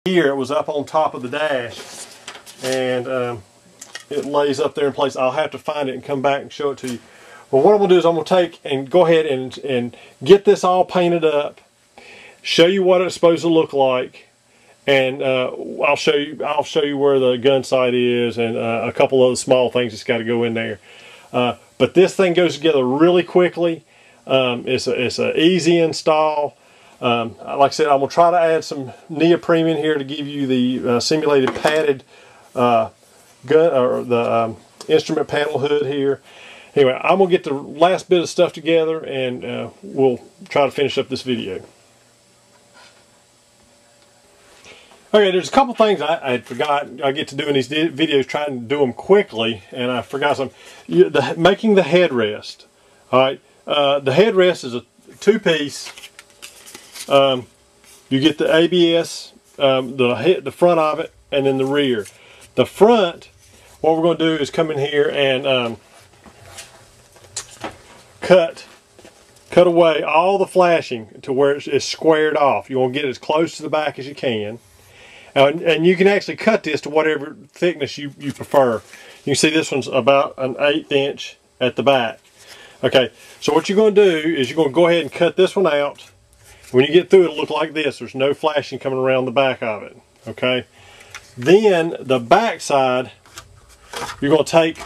here it was up on top of the dash, and it lays up there in place. I'll have to find it and come back and show it to you. But what I'm going to do is I'm going to take and go ahead and get this all painted up, show you what it's supposed to look like, and I'll show you where the gun sight is and a couple of the small things that's got to go in there. But this thing goes together really quickly. It's an easy install. Like I said, I'm going to try to add some neoprene in here to give you the simulated padded gun or the instrument panel hood here. Anyway, I'm going to get the last bit of stuff together, and we'll try to finish up this video. Okay, there's a couple things I had forgot. I get to doing these videos trying to do them quickly, and I forgot some. Making the headrest. All right, the headrest is a two-piece. You get the ABS, the front of it, and then the rear. The front, what we're going to do is come in here and cut away all the flashing to where it's squared off. You want to get as close to the back as you can. And you can actually cut this to whatever thickness you prefer. You can see this one's about an 1/8 inch at the back. Okay, so what you're going to do is you're going to go ahead and cut this one out. When you get through, it'll look like this. There's no flashing coming around the back of it. Okay, then the back side, you're going to take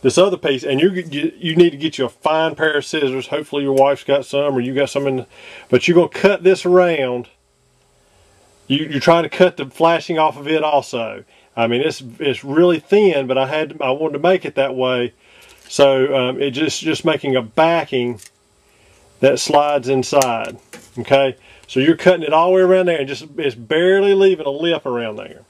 this other piece, and you need to get you a fine pair of scissors. Hopefully your wife's got some, or you got some in. But you're going to cut this around. You're trying to cut the flashing off of it also. I mean, it's really thin, but I wanted to make it that way, so it just making a backing that slides inside. Okay, so you're cutting it all the way around there, and it's barely leaving a lip around there.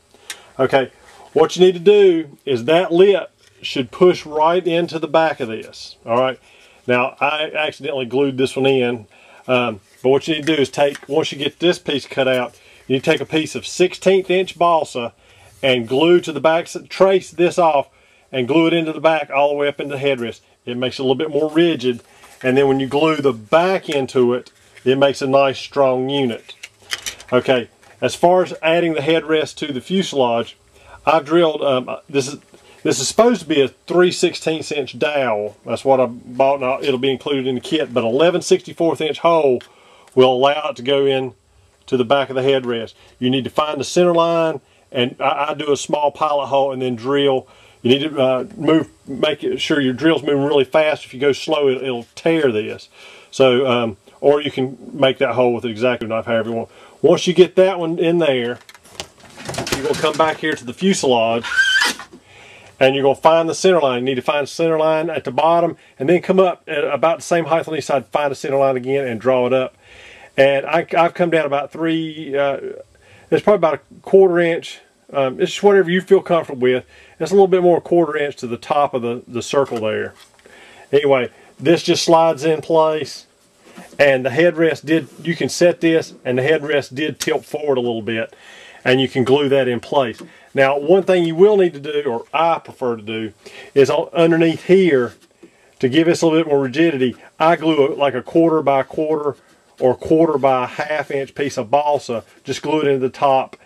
Okay, what you need to do is that lip should push right into the back of this. All right, now I accidentally glued this one in, but what you need to do is once you get this piece cut out, you take a piece of 1/16 inch balsa and glue to the back, trace this off and glue it into the back all the way up into the headrest. It makes it a little bit more rigid, and then when you glue the back into it, it makes a nice strong unit. Okay, as far as adding the headrest to the fuselage, I've drilled, this is supposed to be a 3/16 inch dowel. That's what I bought, and it'll be included in the kit, but 11/64 inch hole will allow it to go in to the back of the headrest. You need to find the center line, and I do a small pilot hole and then drill. You need to make sure your drill's moving really fast. If you go slow, it'll tear this. So, or you can make that hole with an X-Acto knife, however you want. Once you get that one in there, you're going to come back here to the fuselage, and you're going to find the center line. You need to find the center line at the bottom, and then come up at about the same height on each side, find the center line again, and draw it up. And I've come down about it's probably about a 1/4 inch. It's just whatever you feel comfortable with. It's a little bit more 1/4 inch to the top of the circle there. Anyway, this just slides in place, and the headrest you can set this, and the headrest did tilt forward a little bit, and you can glue that in place. Now, one thing you will need to do, or I prefer to do, is underneath here, to give this a little bit more rigidity, I glue like a 1/4 by 1/4 or 1/4 by 1/2 inch piece of balsa, just glue it into the top.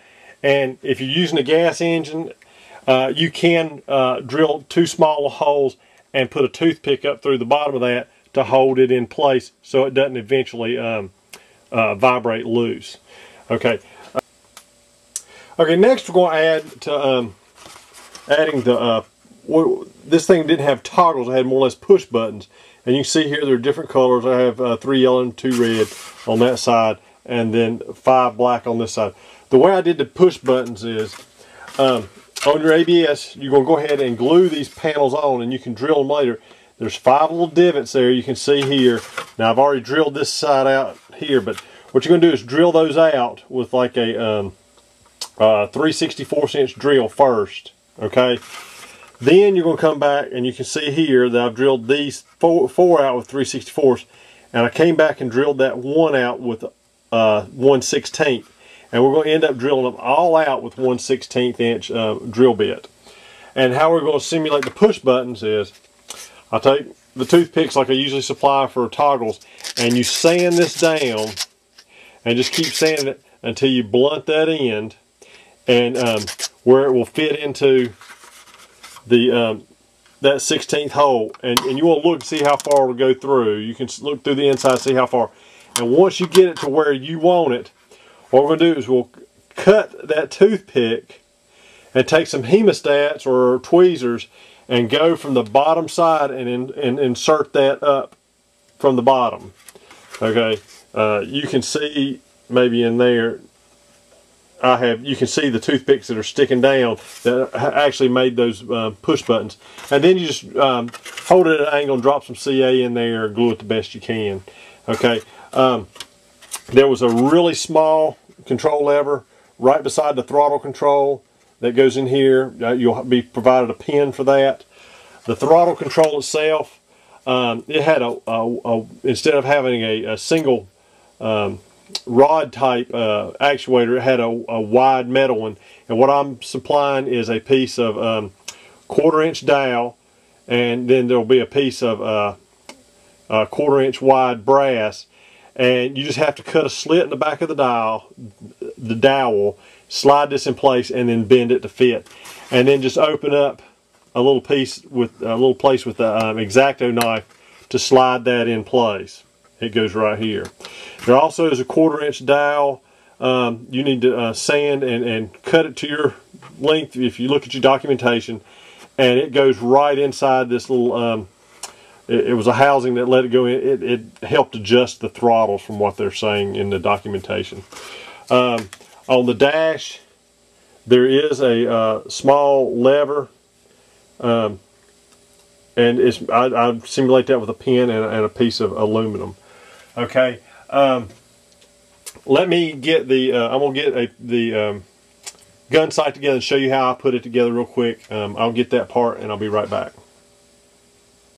And if you're using a gas engine, you can drill 2 small holes and put a toothpick up through the bottom of that to hold it in place so it doesn't eventually vibrate loose. Okay. Okay, next we're going to add to adding the this thing didn't have toggles. It had more or less push buttons. And you can see here there are different colors. I have 3 yellow and 2 red on that side, and then 5 black on this side. The way I did the push buttons is, on your ABS, you're going to go ahead and glue these panels on, and you can drill them later. There's 5 little divots there you can see here. Now I've already drilled this side out here, but what you're going to do is drill those out with like a 3/64 inch drill first. Okay. Then you're going to come back, and you can see here that I've drilled these four out with 3/64, and I came back and drilled that one out with 1/16, and we're going to end up drilling them all out with 1/16 inch drill bit. And how we're going to simulate the push buttons is, I'll take the toothpicks like I usually supply for toggles, and you sand this down, and just keep sanding it until you blunt that end, and where it will fit into the that 16th hole, and you want to look and see how far it'll go through. You can look through the inside, see how far. And once you get it to where you want it, what we're going to do is we'll cut that toothpick and take some hemostats or tweezers and go from the bottom side and insert that up from the bottom. Okay, you can see maybe in there, you can see the toothpicks that are sticking down that actually made those push buttons. And then you just hold it at an angle and drop some CA in there, or glue it the best you can. Okay, there was a really small control lever right beside the throttle control that goes in here. You'll be provided a pin for that. The throttle control itself, it had instead of having a single rod type actuator, it had a wide metal one, and what I'm supplying is a piece of 1/4-inch dowel, and then there'll be a piece of 1/4-inch wide brass, and you just have to cut a slit in the back of the dowel, slide this in place, and then bend it to fit, and then just open up a little place with the X-Acto knife to slide that in place. It goes right here. There also is a 1/4-inch dowel. You need to sand and cut it to your length if you look at your documentation, and it goes right inside this little, it was a housing that let it go in. It helped adjust the throttles from what they're saying in the documentation. On the dash, there is a small lever, and I simulate that with a pin and a piece of aluminum. Okay, let me get the, I'm going to get the gun sight together and show you how I put it together real quick. I'll get that part and I'll be right back.